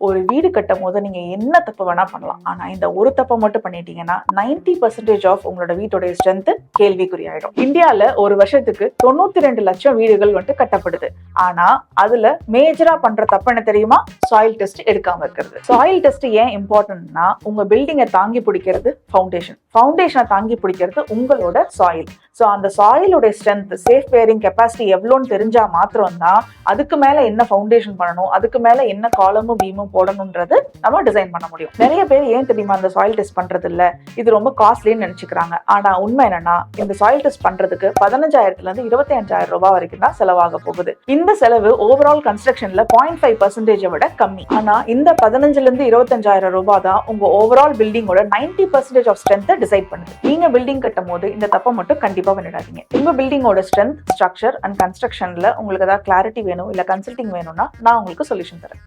ஒரு வீடு கட்டும் போது நீங்க என்ன தப்பு வேணா பண்ணலாம், ஆனா இந்த ஒரு தப்பை மட்டும் பண்ணிட்டீங்கன்னா 90% ஆஃப் உங்களோட வீட்டோட ஸ்ட்ரென்த் கேள்விக்குறியாயிடும். இந்தியால ஒரு வருஷத்துக்கு 92 லட்சம் வீடுகள் வந்துட்டு கட்டப்படுது. ஆனா அதுல மேஜரா பண்ற தப்பு என்ன தெரியுமா? சாயில் டெஸ்ட் எடுக்காம இருக்கிறது. சாயில் டெஸ்ட் ஏன் இம்பார்ட்டன்ட்னா, உங்க பில்டிங்கை தாங்கி பிடிக்கிறது ஃபவுண்டேஷனை தாங்கி பிடிக்கிறது உங்களோட சாயில். ஸோ அந்த சாயிலோட ஸ்ட்ரென்த், சேஃப் பேரிங் கெப்பாசிட்டி எவ்வளோன்னு தெரிஞ்சா மாத்திரம் தான் அதுக்கு மேல என்ன ஃபவுண்டேஷன் பண்ணணும், அதுக்கு மேல என்ன காலமும் பீமும் போடணும்ன்றது நம்ம டிசைன் பண்ண முடியும். நிறைய பேர் ஏன் தெரியுமா அந்த சாயில் டெஸ்ட் பண்றது இல்ல, இது ரொம்ப காஸ்ட்லின்னு நினைச்சுக்கிறாங்க. ஆனா உண்மை என்னன்னா, இந்த சாயில் டெஸ்ட் பண்றதுக்கு 15,000 இருந்து 25,000 ரூபாய் வரைக்கும் தான் செலவாக போகுது. இந்த செலவு ஓவரால் கன்ஸ்ட்ரக்ஷன்ல 0.5% விட கம்மி. ஆனா இந்த 15,000 இருந்து 25,000 ரூபாய் தான் உங்க ஓவரால் பில்டிங்கோட 90% ஆஃப் ஸ்ட்ரென்த்தை டிசைட் பண்ணுது. நீங்க பில்டிங் கட்டும் போது இந்த தப்பை மட்டும் கண்டிப்பா பண்ணிடாதீங்க. உங்க பில்டிங்கோட ஸ்ட்ரென்த், ஸ்ட்ரக்சர் அண்ட் கன்ஸ்ட்ரக்ஷன்ல உங்களுக்கு ஏதாவது கிளாரிட்டி வேணும் இல்ல கன்சல்டிங் வேணும்னா நான் உங்களுக்கு சொல்யூஷன் தரேன்.